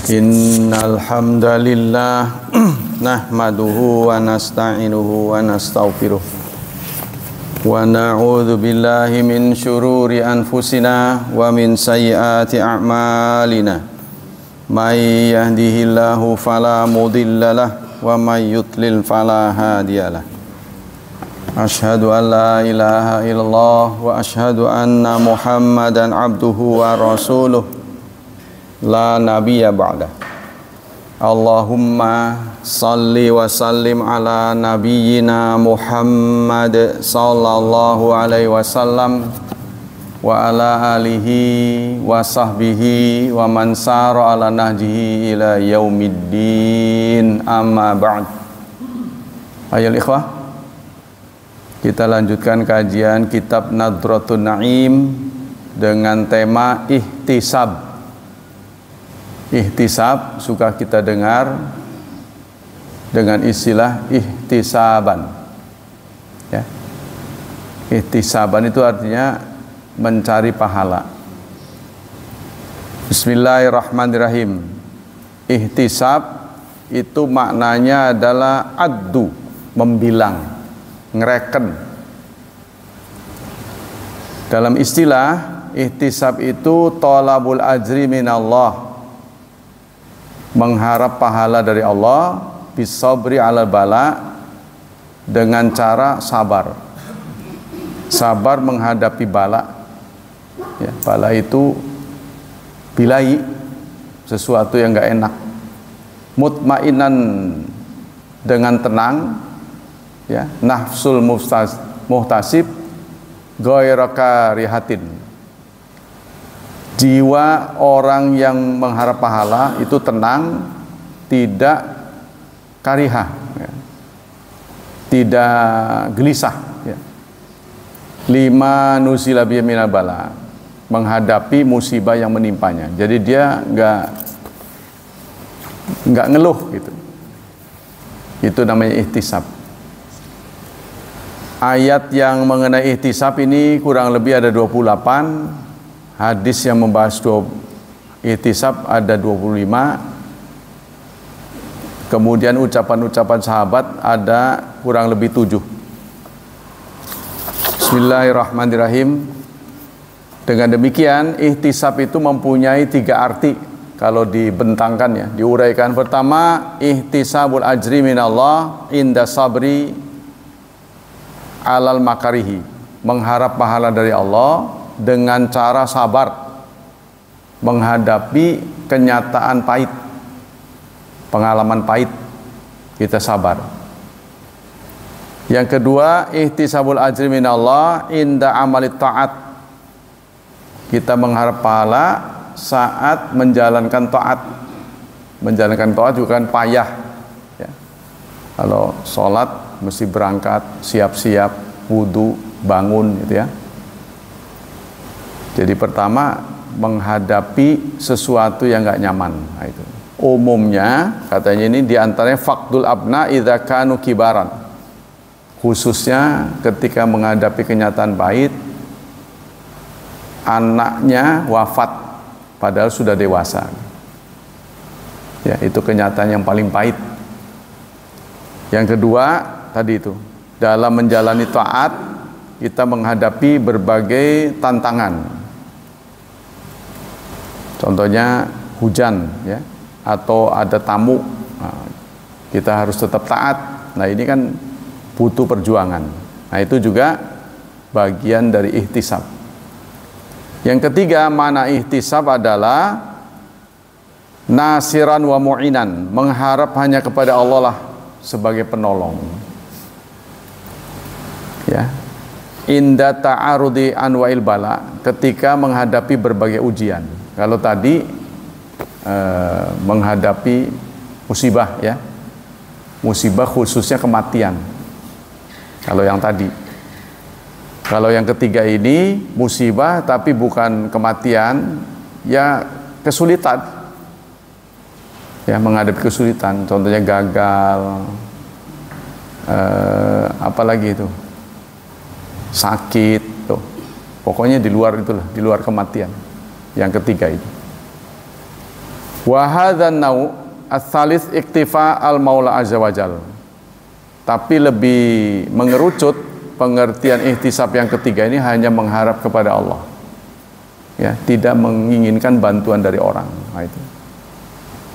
Innal hamdalillah nahmaduhu wa nasta'inuhu wa nastaghfiruh wa na'udzu billahi min syururi anfusina wa min sayyiati a'malina. May yahdihillahu fala mudhillalah wa may yudlil fala hadiyalah. Asyhadu an la ilaha illallah wa asyhadu anna Muhammadan abduhu wa rasuluh. La nabiyya ba'da. Allahumma salli wa sallim ala nabiyyina Muhammad sallallahu alaihi wasallam wa ala alihi wa sahbihi wa man sara ala nahjihi ila yaumiddin, amma ba'd. Ayol ikhwah, kita lanjutkan kajian kitab Nadratun Na'im dengan tema ihtisab. Ihtisab suka kita dengar dengan istilah ihtisaban, ya. Ihtisaban itu artinya mencari pahala. Bismillahirrahmanirrahim. Ihtisab itu maknanya adalah addu, membilang, ngereken. Dalam istilah ihtisab itu thalabul ajri minallah, mengharap pahala dari Allah, bisabri alal bala, dengan cara sabar. Sabar menghadapi bala. Ya, bala itu bilai, sesuatu yang enggak enak. Mutmainan, dengan tenang, ya, nafsul muhtasib ghairu karihatin. Jiwa orang yang mengharap pahala itu tenang, tidak karihah, ya, tidak gelisah, ya. Lima nusila bihi minal bala, menghadapi musibah yang menimpanya. Jadi dia nggak ngeluh gitu. Itu namanya ihtisab. Ayat yang mengenai ihtisab ini kurang lebih ada 28. Hadis yang membahas ihtisab ada 25. Kemudian ucapan-ucapan sahabat ada kurang lebih 7. Bismillahirrahmanirrahim. Dengan demikian ihtisab itu mempunyai 3 arti kalau dibentangkan, ya, diuraikan. Pertama, ihtisabul ajri minallah inda sabri alal makarihi, mengharap pahala dari Allah dengan cara sabar menghadapi kenyataan pahit, pengalaman pahit, kita sabar. Yang kedua, ihtisabul ajri minallah inda amalit ta'at, kita mengharap pahala saat menjalankan taat. Menjalankan taat juga kan payah, ya. Kalau sholat mesti berangkat, siap-siap, wudu, bangun, gitu ya. Jadi pertama, menghadapi sesuatu yang nggak nyaman. Nah, itu umumnya katanya ini diantaranya faqdul abna idza kanu kibaran, khususnya ketika menghadapi kenyataan pahit, anaknya wafat padahal sudah dewasa. Ya, itu kenyataan yang paling pahit. Yang kedua tadi itu, dalam menjalani taat kita menghadapi berbagai tantangan. Contohnya hujan, ya, atau ada tamu, nah, kita harus tetap taat. Nah, ini kan butuh perjuangan. Nah, itu juga bagian dari ihtisab. Yang ketiga, mana ihtisab adalah nasiran wa mu'inan, mengharap hanya kepada Allah lah sebagai penolong, ya. Inda ta'arudi anwa'il bala, ketika menghadapi berbagai ujian. Kalau tadi menghadapi musibah, ya, musibah khususnya kematian. Kalau yang tadi, kalau yang ketiga ini musibah tapi bukan kematian, ya kesulitan, ya, menghadapi kesulitan. Contohnya gagal, apalagi itu, sakit, tuh. Pokoknya di luar itulah, di luar kematian. Yang ketiga itu. Wa hadzan nau' ats-tsalits iktifa al-Maula azza wajal. Tapi lebih mengerucut pengertian ihtisab yang ketiga ini hanya mengharap kepada Allah. Ya, tidak menginginkan bantuan dari orang. Nah, itu.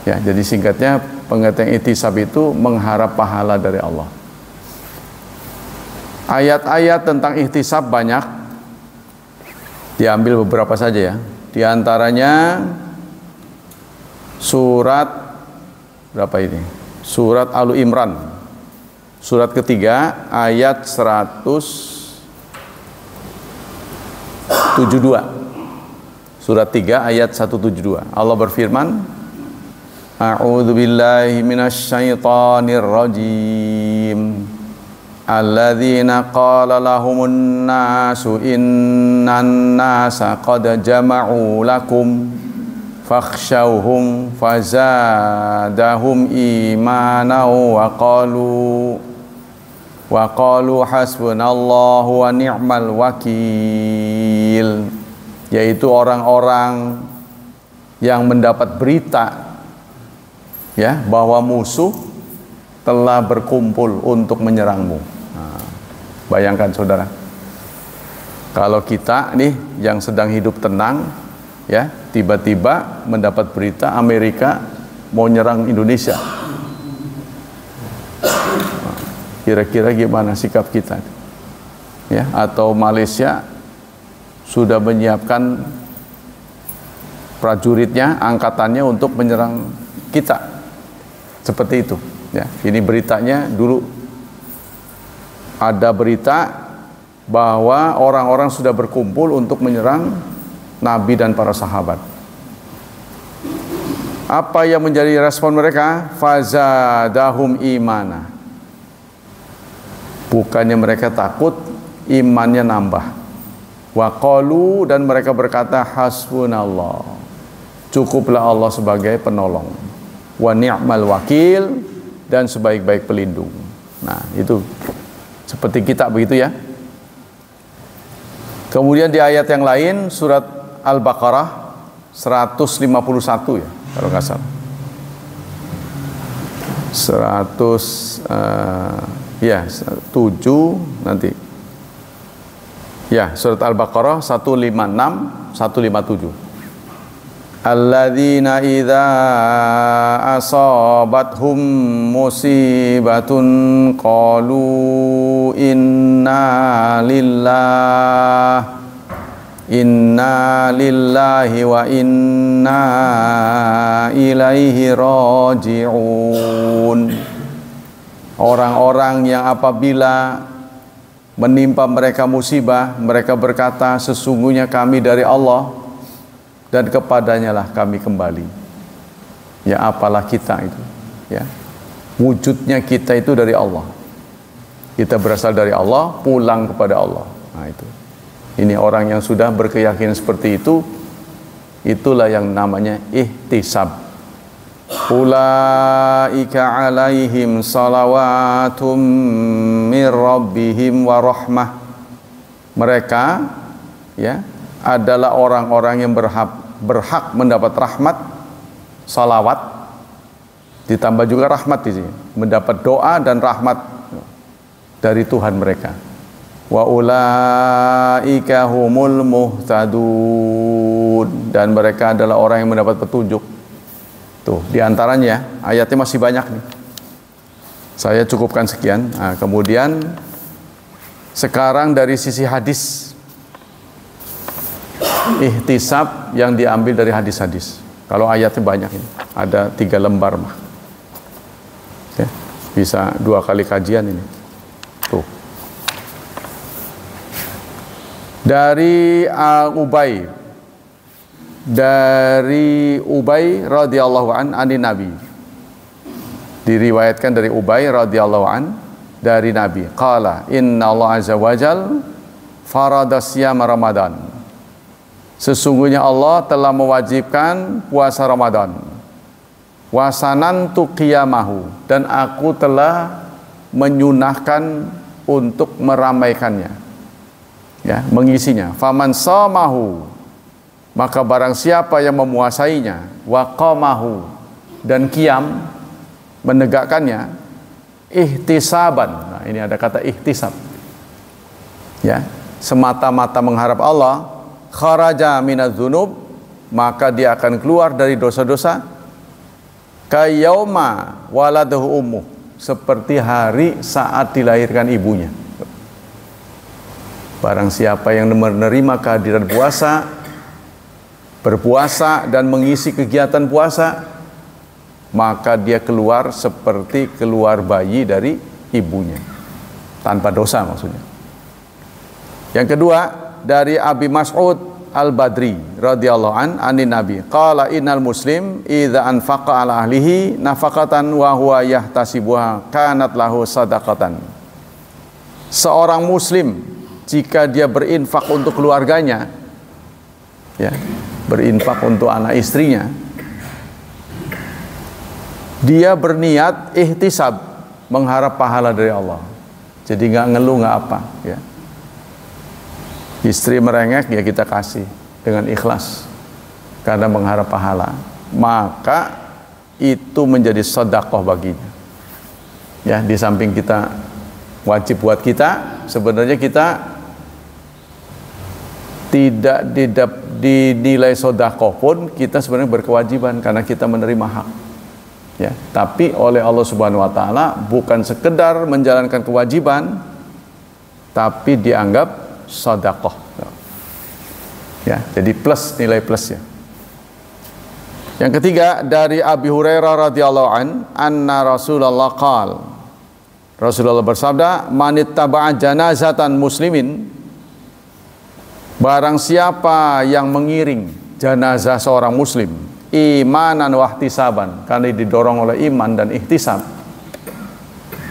Ya, jadi singkatnya pengertian ihtisab itu mengharap pahala dari Allah. Ayat-ayat tentang ihtisab banyak, diambil beberapa saja ya. Di antaranya surat berapa ini? Surat Al Imran, surat ketiga ayat 172. Surat 3 ayat 172. Allah berfirman, A'udzu billahi minasyaitonir rajim. Alladzina qala lahumun nasu innan nasa qad jama'u lakum fakhshawhum fazadahum imanan wa qalu hasbunallahu wa ni'mal wakil. Yaitu orang-orang yang mendapat berita ya bahwa musuh telah berkumpul untuk menyerangmu. Bayangkan saudara, kalau kita nih yang sedang hidup tenang, ya tiba-tiba mendapat berita Amerika mau nyerang Indonesia, kira-kira gimana sikap kita? Ya, atau Malaysia sudah menyiapkan prajuritnya, angkatannya untuk menyerang kita, seperti itu. Ya, ini beritanya dulu. Ada berita bahwa orang-orang sudah berkumpul untuk menyerang Nabi dan para sahabat. Apa yang menjadi respon mereka? Fazadahum imana. Bukannya mereka takut, imannya nambah. Wa qalu, dan mereka berkata hasbunallah. Cukuplah Allah sebagai penolong. Wa ni'mal wakil, dan sebaik-baik pelindung. Nah, itu seperti kita begitu ya. Kemudian di ayat yang lain surat Al-Baqarah 151 ya kalau nggak salah. 7 nanti. Ya, surat Al-Baqarah 156 157. Alladzina idza asabathum musibatun qalu inna lillahi wa inna ilaihi raji'un. Orang-orang yang apabila menimpa mereka musibah, mereka berkata sesungguhnya kami dari Allah dan kepadanya lah kami kembali. Ya, apalah kita itu ya, wujudnya kita itu dari Allah, kita berasal dari Allah, pulang kepada Allah. Nah itu, ini orang yang sudah berkeyakinan seperti itu, itulah yang namanya ihtisab. Ulaika alaihim salawatum mir rabbihim wa rahmah. Mereka ya adalah orang-orang yang berhak mendapat rahmat, salawat, ditambah juga rahmat di sini, mendapat doa dan rahmat dari Tuhan mereka. Wa ulaika humul muhtadun, dan mereka adalah orang yang mendapat petunjuk. Tuh, diantaranya ayatnya masih banyak nih. Saya cukupkan sekian. Nah, kemudian sekarang dari sisi hadis. Ihtisab yang diambil dari hadis-hadis. Kalau ayatnya banyak ini, ada 3 lembar mah. Ya, bisa 2 kali kajian ini. Tuh. Dari Ubay radhiyallahu ani Nabi. Diriwayatkan dari Ubay radhiyallahu an dari Nabi. Qala inna Allah azza wajal farada siyam Ramadan. Sesungguhnya Allah telah mewajibkan puasa Ramadan. Wasanantu qiyamahu, dan aku telah menyunahkan untuk meramaikannya. Ya, mengisinya. Faman shamahu, maka barang siapa yang memuasainya, wa qamahu, dan qiyam, menegakkannya, ihtisaban. Nah, ini ada kata ihtisab. Ya, semata-mata mengharap Allah, kharaja minadz dzunub, maka dia akan keluar dari dosa-dosa, kayauma waladahu ummuh, seperti hari saat dilahirkan ibunya. Barang siapa yang menerima kehadiran puasa, berpuasa dan mengisi kegiatan puasa, maka dia keluar seperti keluar bayi dari ibunya, tanpa dosa maksudnya. Yang kedua, dari Abi Mas'ud Al-Badri radhiyallahu anin Nabi, qala innal muslim idza anfaqa ala ahlihi nafaqatan wa huwa yahtasibuha kanat lahu sadaqatan. Seorang muslim jika dia berinfak untuk keluarganya, ya, berinfak untuk anak istrinya, dia berniat ihtisab, mengharap pahala dari Allah. Jadi nggak ngeluh, nggak apa, ya. Istri merengek, ya kita kasih dengan ikhlas karena mengharap pahala, maka itu menjadi sedekah baginya. Ya, di samping kita wajib buat kita, sebenarnya kita tidak dinilai sedekah pun, kita sebenarnya berkewajiban karena kita menerima hak. Ya, tapi oleh Allah Subhanahu wa taala bukan sekedar menjalankan kewajiban, tapi dianggap sedekah. Ya, jadi plus, nilai plusnya. Yang ketiga, dari Abi Hurairah radhiyallahu anna Rasulullah qala, Rasulullah bersabda, manittaba'a janazatan muslimin, barang siapa yang mengiring jenazah seorang muslim, imanan wahtisaban, karena didorong oleh iman dan ihtisab,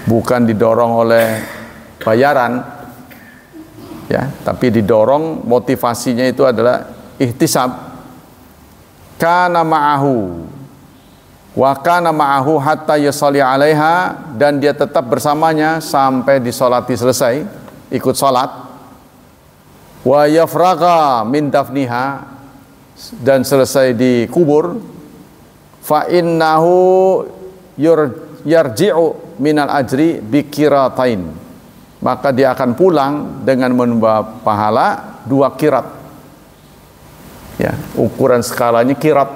bukan didorong oleh bayaran, ya, tapi didorong, motivasinya itu adalah ihtisab. Kana ma'ahu wa kana ma'ahu hatta yusalli 'alaiha, dan dia tetap bersamanya sampai disolati selesai, ikut salat. Wa yafraga min dafniha, dan selesai dikubur. Fa innahu yarji'u minal ajri bikiratain, maka dia akan pulang dengan membawa pahala 2 kirat. Ya, ukuran skalanya kirat.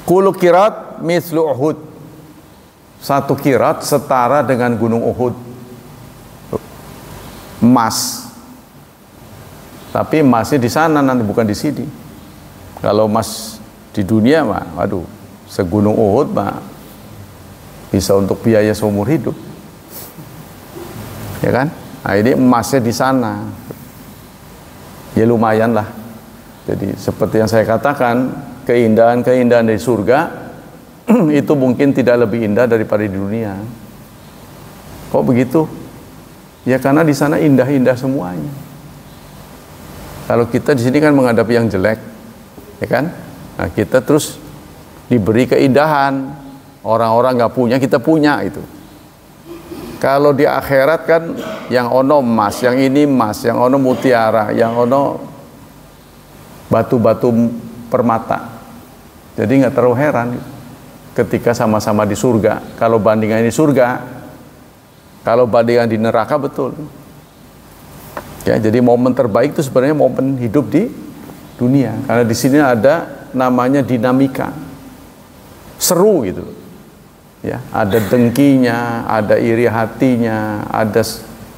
Kullu kirat mislu Uhud, 1 kirat setara dengan gunung Uhud, emas. Tapi emasnya di sana nanti, bukan di sini. Kalau emas di dunia mah, waduh, segunung Uhud mah bisa untuk biaya seumur hidup, ya kan? Nah, ini emasnya di sana, ya lumayan lah. Jadi seperti yang saya katakan, keindahan-keindahan dari surga itu mungkin tidak lebih indah daripada di dunia. Kok begitu? Ya karena di sana indah-indah semuanya. Kalau kita di sini kan menghadapi yang jelek, ya kan? Nah, kita terus diberi keindahan, orang-orang nggak punya, kita punya itu. Kalau di akhirat kan yang ono emas, yang ini emas, yang ono mutiara, yang ono batu-batu permata. Jadi nggak terlalu heran ketika sama-sama di surga. Kalau bandingan di surga, kalau bandingan di neraka, betul. Ya, jadi momen terbaik itu sebenarnya momen hidup di dunia, karena di sini ada namanya dinamika, seru gitu. Ya, ada dengkinya, ada iri hatinya, ada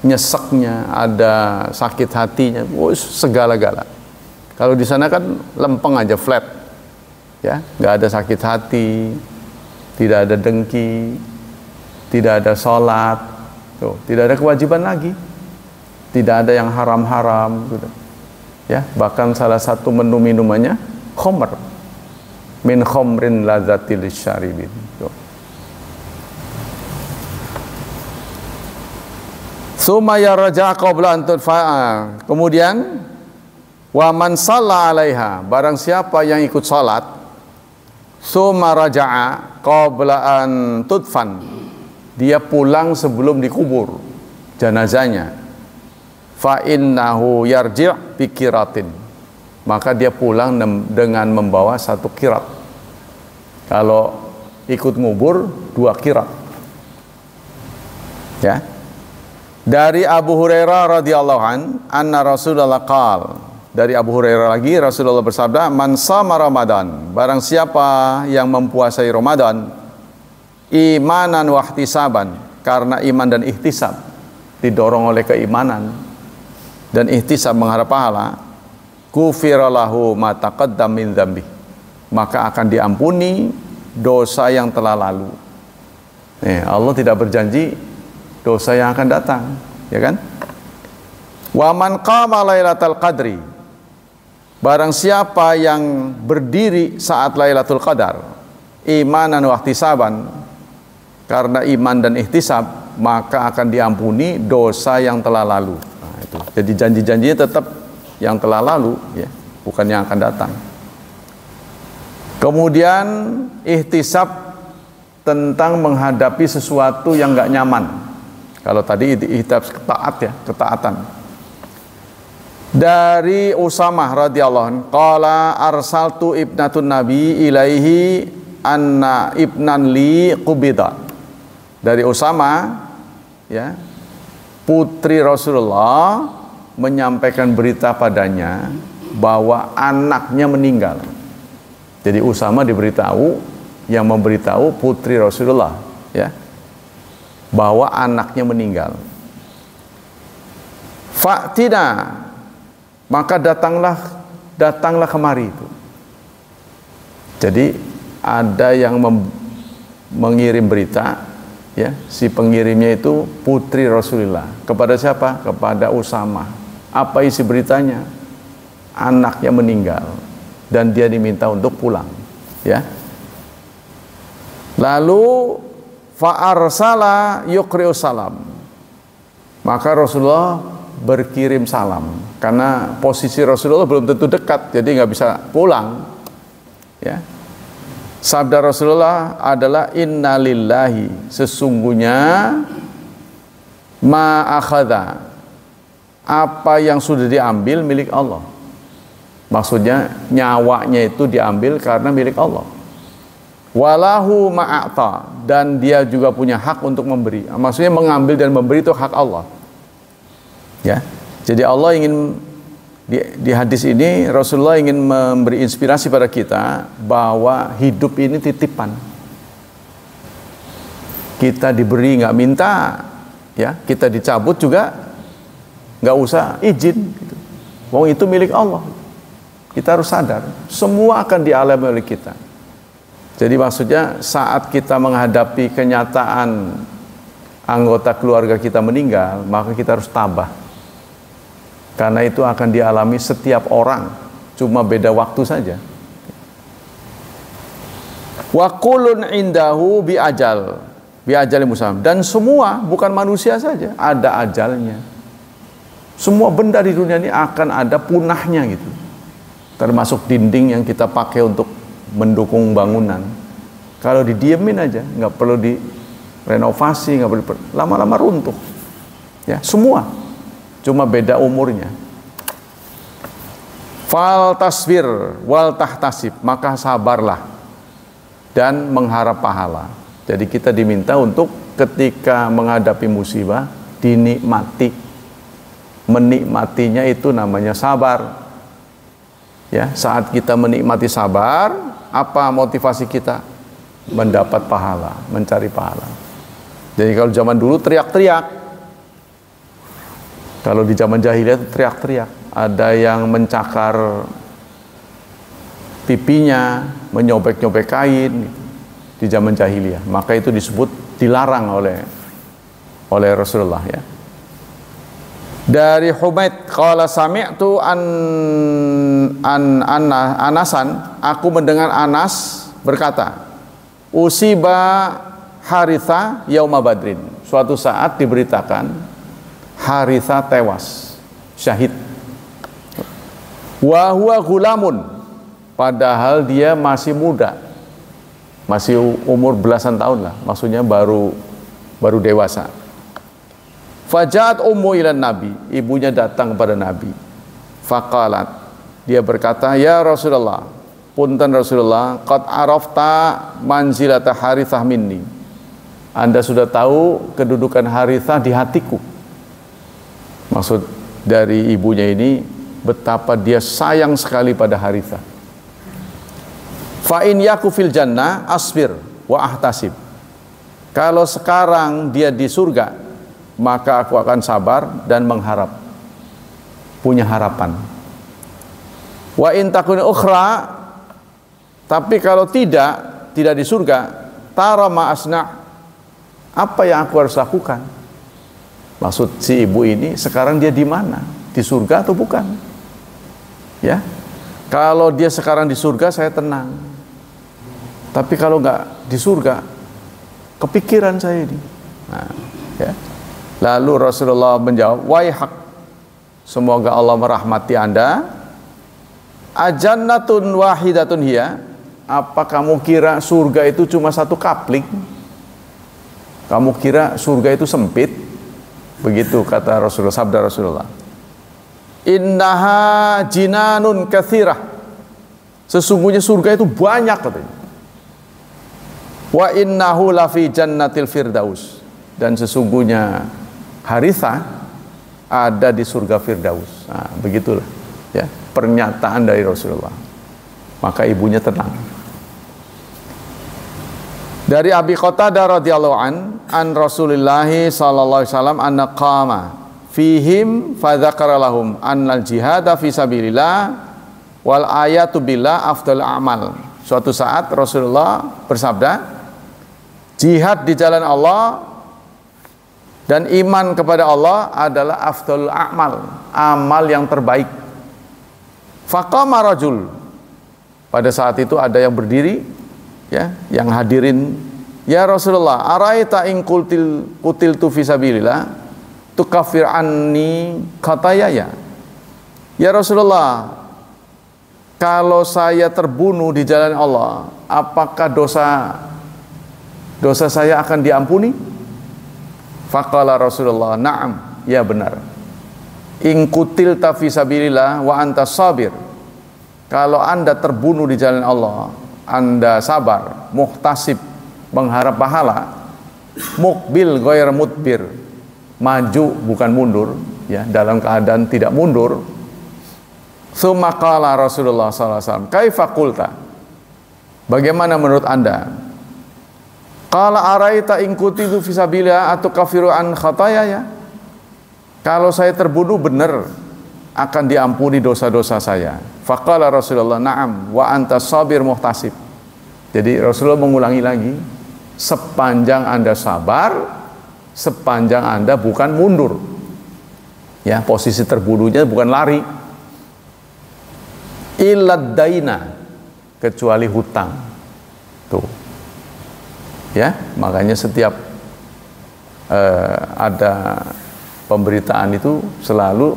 nyeseknya, ada sakit hatinya, segala-gala. Kalau di sana kan lempeng aja, flat, ya, nggak ada sakit hati, tidak ada dengki, tidak ada sholat, tuh, tidak ada kewajiban lagi. Tidak ada yang haram-haram gitu. Ya, bahkan salah satu menu minumannya khamr, min khamrin ladzatil syaribin. Sumaya raja qabla an tudfa'a, kemudian wa man shalla 'alaiha, barang siapa yang ikut salat, summa raja'a qabla an tudfan, dia pulang sebelum dikubur jenazahnya, fa innahu yarji' bi kiratin, maka dia pulang dengan membawa 1 qirat. Kalau ikut ngubur 2 qirat. Ya. Dari Abu Hurairah radhiyallahu anna Rasulullah qala, dari Abu Hurairah lagi Rasulullah bersabda, man shama Ramadan, barang siapa yang mempuasai Ramadan imanan wa ihtisaban, karena iman dan ihtisab, didorong oleh keimanan dan ihtisab mengharap pahala, ghufira lahu ma taqaddam min dzambi, maka akan diampuni dosa yang telah lalu. Allah tidak berjanji dosa yang akan datang, ya kan? Wa man qama lailatul qadri, barang siapa yang berdiri saat Lailatul Qadar imanan wa ihtisaban, karena iman dan ihtisab, maka akan diampuni dosa yang telah lalu. Nah, itu. Jadi janji-janjinya tetap yang telah lalu, ya, bukan yang akan datang. Kemudian ihtisab tentang menghadapi sesuatu yang nggak nyaman. Kalau tadi ihtisab ketaatan. Dari Usamah radhiyallahu anhu, qala arsaltu ibnatun nabi ilaihi anna ibnan li qubida. Dari Usamah, ya, putri Rasulullah menyampaikan berita padanya bahwa anaknya meninggal. Jadi Usamah diberitahu, yang memberitahu putri Rasulullah, ya, bahwa anaknya meninggal. Fa'tina, maka datanglah kemari itu. Jadi ada yang mengirim berita, ya, si pengirimnya itu putri Rasulullah. Kepada siapa? Kepada Usamah. Apa isi beritanya? Anaknya meninggal dan dia diminta untuk pulang, ya. Lalu fa'arsala yuqri'u salam, maka Rasulullah berkirim salam, karena posisi Rasulullah belum tentu dekat, jadi nggak bisa pulang, ya. Sabda Rasulullah adalah inna lillahi, sesungguhnya ma akhadha, apa yang sudah diambil milik Allah. Maksudnya nyawanya itu diambil karena milik Allah. Walahu ma'ata, dan dia juga punya hak untuk memberi. Maksudnya mengambil dan memberi itu hak Allah, ya. Jadi Allah ingin di hadis ini Rasulullah ingin memberi inspirasi pada kita bahwa hidup ini titipan. Kita diberi nggak minta, ya, kita dicabut juga nggak usah izin, gitu. Wong itu milik Allah. Kita harus sadar semua akan dialami oleh kita. Jadi maksudnya saat kita menghadapi kenyataan anggota keluarga kita meninggal, maka kita harus tabah. Karena itu akan dialami setiap orang, cuma beda waktu saja. Wa kullun indahu bi ajal musamma, dan semua bukan manusia saja, ada ajalnya. Semua benda di dunia ini akan ada punahnya, gitu. Termasuk dinding yang kita pakai untuk mendukung bangunan. Kalau didiemin aja, nggak perlu direnovasi, nggak perlu, lama-lama runtuh, ya, semua. Cuma beda umurnya. Fal tasbir wal tahtasib, maka sabarlah dan mengharap pahala. Jadi kita diminta untuk ketika menghadapi musibah dinikmati. Menikmatinya itu namanya sabar. Ya, saat kita menikmati sabar, apa motivasi kita? Mendapat pahala, mencari pahala. Jadi kalau zaman dulu teriak-teriak. Kalau di zaman jahiliyah teriak-teriak. Ada yang mencakar pipinya, menyobek-nyobek kain di zaman jahiliyah. Maka itu disebut dilarang oleh Rasulullah, ya. Dari Humaid qala sami'tu Anasan, aku mendengar Anas berkata, usiba Haritha yauma Badrin. Suatu saat diberitakan Haritha tewas, syahid. Wa huwa gulamun, padahal dia masih muda, masih umur belasan tahun lah, maksudnya baru dewasa. Fajat ummu ilan nabi, ibunya datang kepada Nabi. Faqalat, dia berkata, "Ya Rasulullah, punten Rasulullah, qad arafta manzilata Harithah minni." Anda sudah tahu kedudukan Harithah di hatiku. Maksud dari ibunya ini, betapa dia sayang sekali pada Harithah. Fa in yaku fil jannah asbir wa ahtasib. Kalau sekarang dia di surga, maka aku akan sabar dan mengharap, punya harapan. Wa in takun ukhra, tapi kalau tidak di surga, tara ma asna, apa yang aku harus lakukan? Maksud si ibu ini, sekarang dia di mana? Di surga atau bukan? Ya, kalau dia sekarang di surga, saya tenang. Tapi kalau nggak di surga, kepikiran saya ini. Nah, ya. Lalu Rasulullah menjawab, "Waihak, semoga Allah merahmati Anda. Ajannatun wahidatun hiya, apa kamu kira surga itu cuma satu kapling? Kamu kira surga itu sempit?" Begitu kata Rasulullah, sabda Rasulullah. "Innaha jinanun katsirah." Sesungguhnya surga itu banyak katanya. "Wa innahu lafi jannatil firdaus." Dan sesungguhnya Harithah ada di surga Firdaus. Nah, begitulah ya pernyataan dari Rasulullah. Maka ibunya tenang. Dari Abi Qatadah radhiyallahu an Rasulillah sallallahu alaihi wasallam anna qama fihim fa dzakara lahum annal jihada fi sabilillah wal ayatu billah afdal amal. Suatu saat Rasulullah bersabda, jihad di jalan Allah dan iman kepada Allah adalah afdal amal, amal yang terbaik. Faqama rajul, pada saat itu ada yang berdiri, ya, yang hadirin, "Ya Rasulullah, araita in qutiltu fi sabilillah tukaffir anni khatayaya." Ya Rasulullah, kalau saya terbunuh di jalan Allah, apakah dosa saya akan diampuni? Faqala Rasulullah, "Na'am, ya benar. In qutilta fi sabilillah wa anta sabir." Kalau Anda terbunuh di jalan Allah, Anda sabar, muhtasib, mengharap pahala, mukbil ghairu mudbir, maju bukan mundur, ya, dalam keadaan tidak mundur. Tsumma qala Rasulullah sallallahu alaihi wasallam, "Kaifa qulta?" Bagaimana menurut Anda? Qala araita in qutilu fi sabilillah atukafiru an khatayaya. Kalau saya terbunuh benar akan diampuni dosa-dosa saya. Faqala Rasulullah, "Na'am wa anta sabir muhtasib." Jadi Rasulullah mengulangi lagi, sepanjang Anda sabar, sepanjang Anda bukan mundur. Ya, posisi terbunuhnya bukan lari. Illad daina, kecuali hutang. Tuh. Ya, makanya setiap ada pemberitaan itu selalu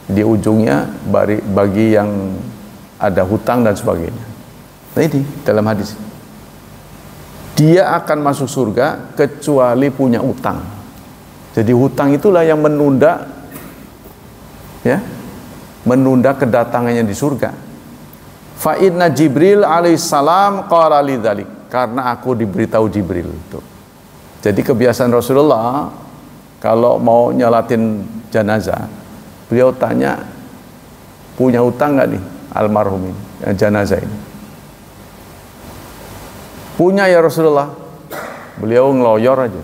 di ujungnya bagi yang ada hutang dan sebagainya. Nah, ini dalam hadis, dia akan masuk surga kecuali punya utang. Jadi hutang itulah yang menunda, ya, menunda kedatangannya di surga. Fa inna Jibril alaihissalam qala lidzalik, karena aku diberitahu Jibril itu. Jadi kebiasaan Rasulullah kalau mau nyolatin jenazah, beliau tanya, punya utang nggak nih almarhum ini, jenazah ini? Punya ya Rasulullah. Beliau ngeloyor aja,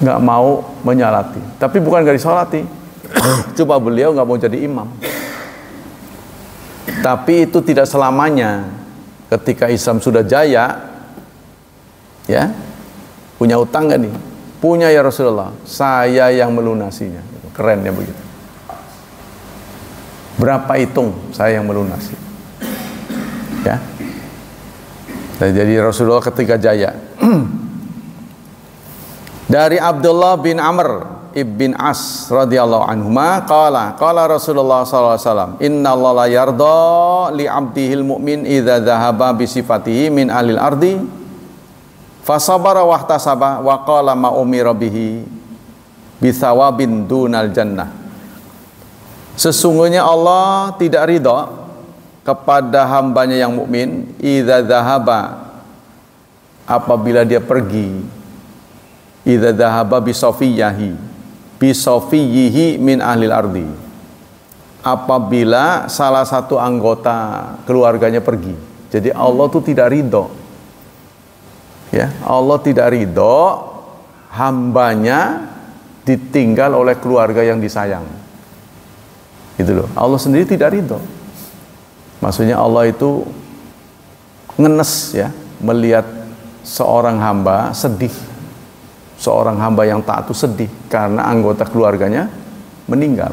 nggak mau menyolati. Tapi bukan nggak disolati, cuma beliau nggak mau jadi imam. Tapi itu tidak selamanya. Ketika Islam sudah jaya, ya, punya utang nggak nih? Punya ya Rasulullah, saya yang melunasinya. Keren ya begitu. Berapa hitung saya yang melunasi? Ya. Nah, jadi Rasulullah ketika jaya. Dari Abdullah bin Amr ibn As radhiyallahu anhuma qala Rasulullah sallallahu alaihi wasallam, innallaha la yarda li 'abdihil mu'min idza dhahaba bi sifatihi min alil ardi fasabara wahtasaba wa qala ma umira bihi bi thawabin dunal jannah. Sesungguhnya Allah tidak ridha kepada hambanya yang mukmin idza dzahaba, apabila dia pergi, idza dzahaba bisafiyihi min ahlil ardi, apabila salah satu anggota keluarganya pergi. Jadi Allah tuh tidak ridho, ya, Allah tidak ridho hambanya ditinggal oleh keluarga yang disayang. Gitu loh. Allah sendiri tidak ridho. Maksudnya Allah itu ngenes, ya, melihat seorang hamba sedih. Seorang hamba yang taat itu sedih karena anggota keluarganya meninggal.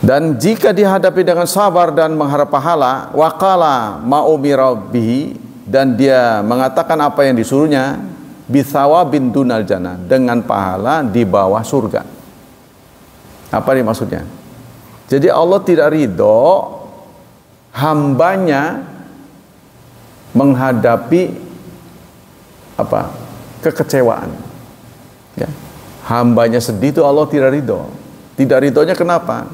Dan jika dihadapi dengan sabar dan mengharap pahala, waqala ma'umira bihi, dan dia mengatakan apa yang disuruhnya, bithawabin dunal jannah, dengan pahala di bawah surga. Apa ini maksudnya? Jadi Allah tidak ridho hambanya menghadapi kekecewaan, ya. Hambanya sedih itu Allah tidak ridho. Tidak ridhonya kenapa?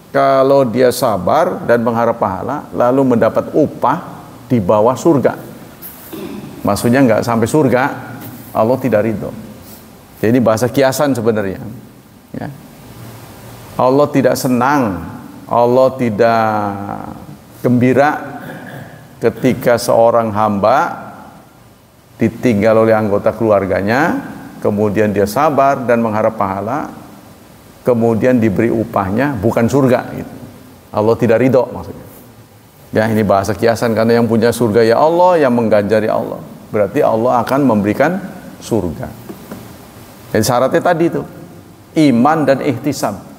Kalau dia sabar dan mengharap pahala lalu mendapat upah di bawah surga, maksudnya nggak sampai surga, Allah tidak ridho. Jadi bahasa kiasan sebenarnya, ya. Allah tidak senang, Allah tidak gembira ketika seorang hamba ditinggal oleh anggota keluarganya, kemudian dia sabar dan mengharap pahala, kemudian diberi upahnya bukan surga, gitu. Allah tidak ridho maksudnya. Ya, ini bahasa kiasan, karena yang punya surga ya Allah, yang mengganjari Allah. Berarti Allah akan memberikan surga. Jadi syaratnya tadi itu iman dan ihtisab.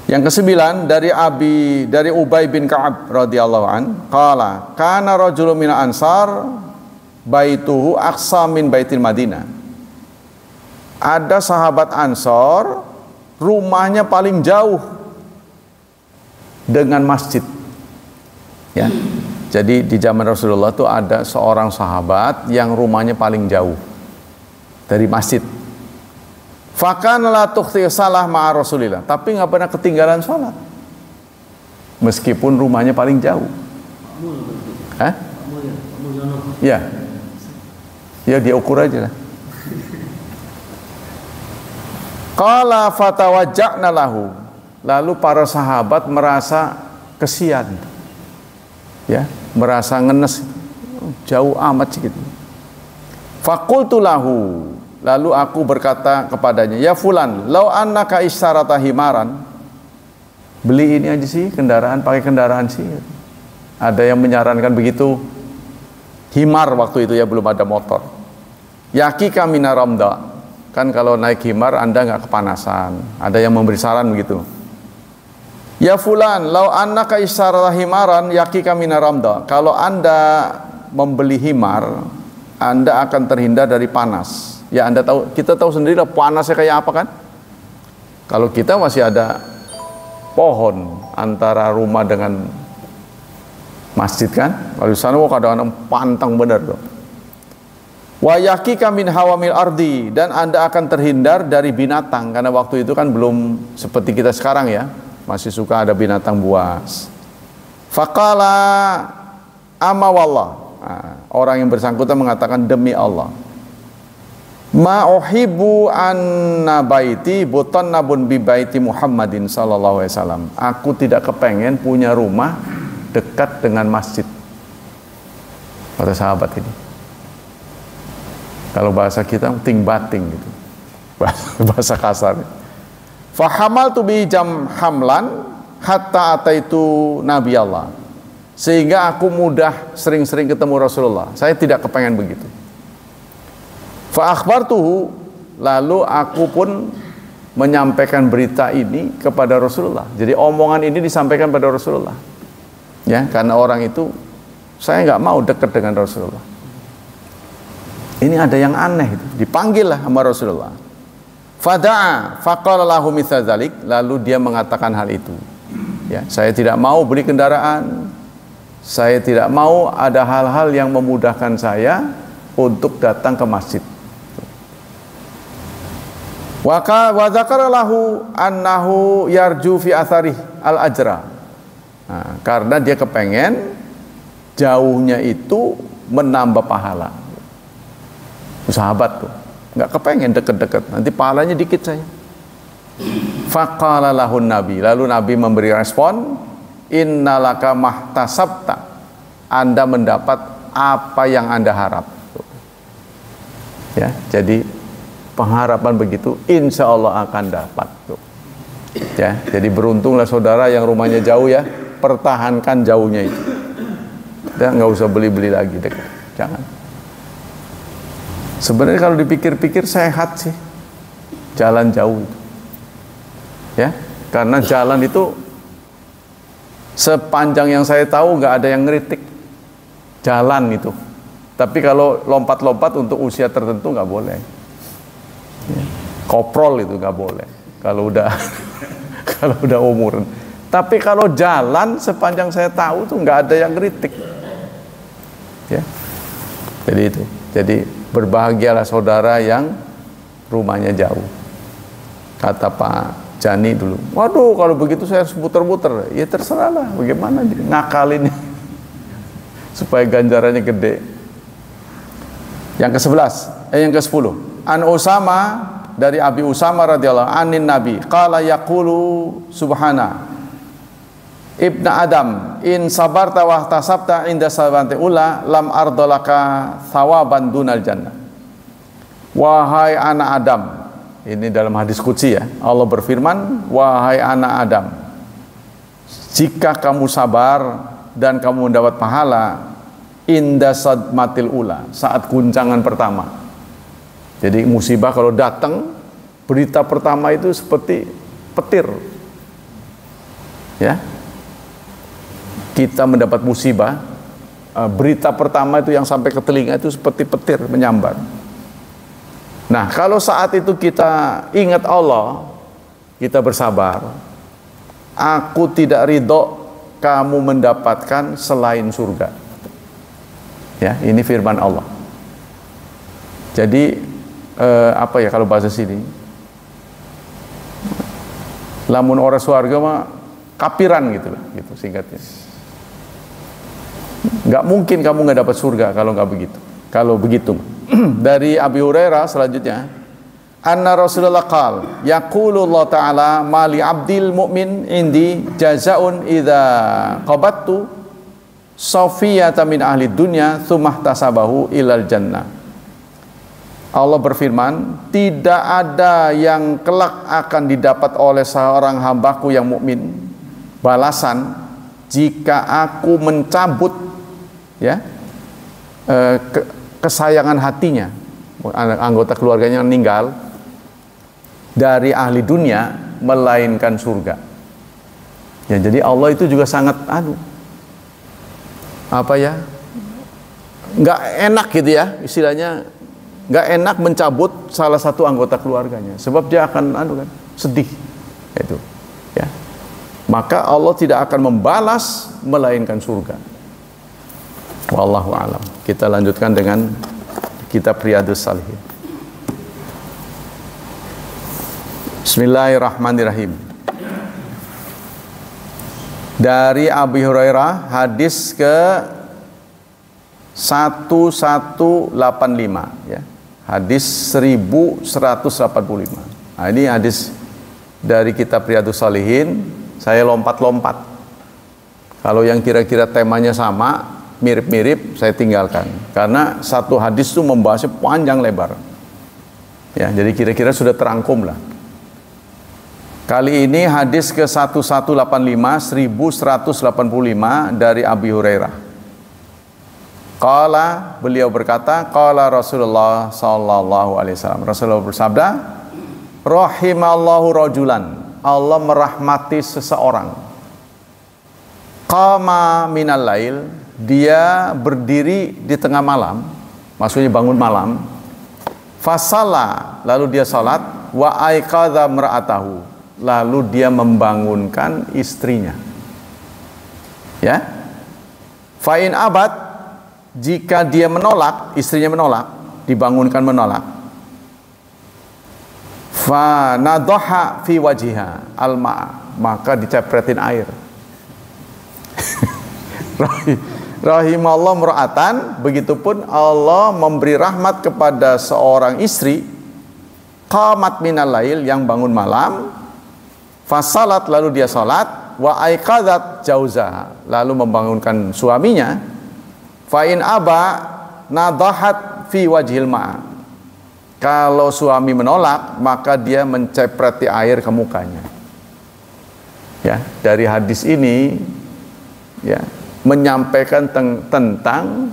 Yang kesembilan dari Ubay bin Ka'ab radhiyallahu an, qala kana rajulun min ansar baituhu aqsa min baitil Madinah. Ada sahabat Ansor rumahnya paling jauh dengan masjid. Ya. Jadi di zaman Rasulullah itu ada seorang sahabat yang rumahnya paling jauh dari masjid. Fakana la tukhti salah ma'a Rasulillah, tapi nggak pernah ketinggalan sholat meskipun rumahnya paling jauh. Hah? Ya, ya dia ukur aja lah. Qala fatawajja'na lahu, lalu para sahabat merasa kesian, ya, merasa ngenes, jauh amat gitu. Faqultu lahu, lalu aku berkata kepadanya, ya fulan, lau annaka isyarata himaran, beli ini aja sih kendaraan, pakai kendaraan sih. Ada yang menyarankan begitu. Himar waktu itu, ya, belum ada motor. Yaki kamina ramda, kan kalau naik himar Anda nggak kepanasan. Ada yang memberi saran begitu. Ya fulan, lau annaka isyarata himaran yaki kamina ramda, kalau Anda membeli himar, Anda akan terhindar dari panas. Ya, Anda tahu, kita tahu sendiri lah panasnya kayak apa kan? Kalau kita masih ada pohon antara rumah dengan masjid kan? Kalau di sana kadang-kadang pantang benar tuh. Wa yakika min hawamil ardi, dan Anda akan terhindar dari binatang, karena waktu itu kan belum seperti kita sekarang, ya. Masih suka ada binatang buas. Faqala ama wallah. Nah, orang yang bersangkutan mengatakan, demi Allah, ma uhibbu anna baiti butannabun bi baiti Muhammadin sallallahu alaihi wasallam. Aku tidak kepengen punya rumah dekat dengan masjid. Kata sahabat ini. Kalau bahasa kita ting bating gitu. Bahasa kasar. Fa hamaltu bi jam hamlan hatta ataitu Nabi Allah. Sehingga aku mudah sering-sering ketemu Rasulullah. Saya tidak kepengen begitu. Fa akhbartuhu, lalu aku pun menyampaikan berita ini kepada Rasulullah. Jadi omongan ini disampaikan pada Rasulullah. Ya, karena orang itu, saya nggak mau dekat dengan Rasulullah. Ini ada yang aneh itu. Dipanggil lah sama Rasulullah. Fada'a faqala lahu mithla dzalik, lalu dia mengatakan hal itu. Ya, saya tidak mau beli kendaraan. Saya tidak mau ada hal-hal yang memudahkan saya untuk datang ke masjid. Wa dzakara lahu annahu yarju fi atharih al ajra. Nah, karena dia kepengen jauhnya itu menambah pahala. Sahabat tuh nggak kepengen deket-deket, nanti pahalanya dikit saja. Faqala lahun nabi, lalu Nabi memberi respon, innalaka mahtasabta, Anda mendapat apa yang Anda harap. Ya, jadi pengharapan begitu, insya Allah akan dapat. Ya, jadi beruntunglah saudara yang rumahnya jauh ya, pertahankan jauhnya itu. Dan nggak usah beli-beli lagi dekat, jangan. Sebenarnya kalau dipikir-pikir sehat sih, jalan jauh itu. Ya, karena jalan itu sepanjang yang saya tahu nggak ada yang ngeritik jalan itu. Tapi kalau lompat-lompat untuk usia tertentu nggak boleh. Ya. Koprol itu nggak boleh. Kalau udah kalau udah umur. Tapi kalau jalan sepanjang saya tahu tuh nggak ada yang ngeritik. Ya. Jadi itu. Jadi berbahagialah saudara yang rumahnya jauh. Kata Pak Jani dulu, waduh kalau begitu saya harus muter-muter. Ya terserah lah, bagaimana ngakalinnya supaya ganjarannya gede. Yang ke-11, yang ke-10. An Usama, dari Abi Usama radhiyallahu anin Nabi, qala yaqulu subhana Ibna Adam, in sabarta wa ihtasabta inda sabante ula lam ardalaka thawaban dunal jannah. Wahai anak Adam, ini dalam hadis qudsi ya, Allah berfirman, wahai anak Adam, jika kamu sabar dan kamu mendapat pahala inda sadmatil ula, saat guncangan pertama. Jadi musibah kalau datang, berita pertama itu seperti petir. Ya, kita mendapat musibah, berita pertama itu yang sampai ke telinga itu seperti petir menyambar. Nah, kalau saat itu kita ingat Allah, kita bersabar, aku tidak ridho kamu mendapatkan selain surga. Ya, ini firman Allah. Jadi apa ya kalau bahasa sini, lamun orang surga mah kapiran gitu lah, gitu singkatnya. Nggak mungkin kamu nggak dapat surga kalau nggak begitu. Kalau begitu. Dari Abi Hurairah selanjutnya, anna Rasulullah qala yaqulu Allah taala mali abdil mu'min indi jazaun idza qabattu safiyatan min ahli dunya tsumma tasabahu ilal jannah. Allah berfirman, tidak ada yang kelak akan didapat oleh seorang hambaku yang mukmin balasan jika aku mencabut ya kesayangan hatinya, anggota keluarganya yang meninggal dari ahli dunia melainkan surga. Ya, jadi Allah itu juga sangat apa ya, nggak enak gitu ya, istilahnya nggak enak mencabut salah satu anggota keluarganya, sebab dia akan kan sedih itu ya. Maka Allah tidak akan membalas melainkan surga. Wallahu a'lam. Kita lanjutkan dengan kitab Riyadhus Shalihin. Bismillahirrahmanirrahim. Dari Abi Hurairah, hadis ke 1185 ya. Hadis 1185. Nah, ini hadis dari kitab Riyadhus Shalihin. Saya lompat-lompat. Kalau yang kira-kira temanya sama, mirip-mirip, saya tinggalkan. Karena satu hadis itu membahasnya panjang lebar. Ya, jadi kira-kira sudah terangkum lah. Kali ini hadis ke 1185, 1185 dari Abi Hurairah. Qala, beliau berkata, qala Rasulullah sallallahu alaihi wasallam. Rasulullah bersabda, rahimallahu rajulan, Allah merahmati seseorang. Qama minal lail, dia berdiri di tengah malam, maksudnya bangun malam. Fasala, lalu dia salat. Wa aiqadha mra'atahu, lalu dia membangunkan istrinya. Ya. Fa in abad, jika dia menolak, istrinya menolak, dibangunkan menolak. fa nadhaha fi wajhiha alma, maka dicepretin air. Rahimallah mura'atan, begitupun Allah memberi rahmat kepada seorang istri qamat minal lail, yang bangun malam, fasalat, lalu dia salat, wa aiqadat jauzaha, lalu membangunkan suaminya, fa in aba nadahat fi wajhil ma', kalau suami menolak maka dia mencepreti air ke mukanya. Ya, dari hadis ini ya menyampaikan tentang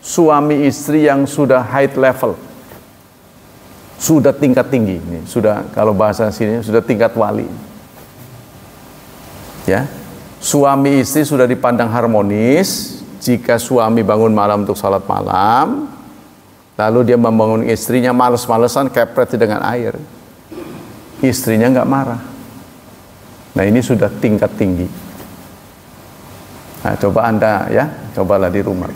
suami istri yang sudah high level, sudah tingkat tinggi, ini sudah, kalau bahasa sini sudah tingkat wali. Ya, suami istri sudah dipandang harmonis. Jika suami bangun malam untuk salat malam, lalu dia membangun istrinya males-malesan, kepret dengan air, istrinya nggak marah. Nah, ini sudah tingkat tinggi. Nah, coba Anda ya, cobalah di rumah.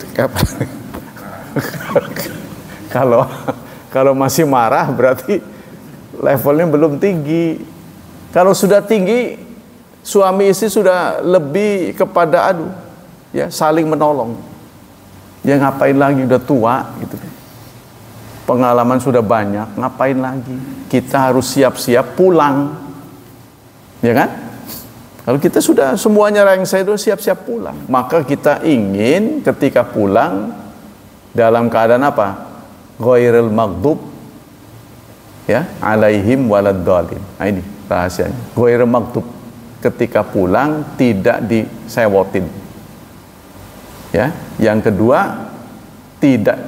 Kalau masih marah berarti levelnya belum tinggi. Kalau sudah tinggi, suami istri sudah lebih kepada ya, saling menolong. Ya ngapain lagi, udah tua gitu. Pengalaman sudah banyak, ngapain lagi? Kita harus siap-siap pulang. Ya kan? Kalau kita sudah semuanya rengsek itu, siap-siap pulang, maka kita ingin ketika pulang dalam keadaan apa? Ghairil maghdub ya alaihim waladdallin. Nah, ini rahasianya. Ghairil maghdub, ketika pulang tidak disewotin. Ya, yang kedua tidak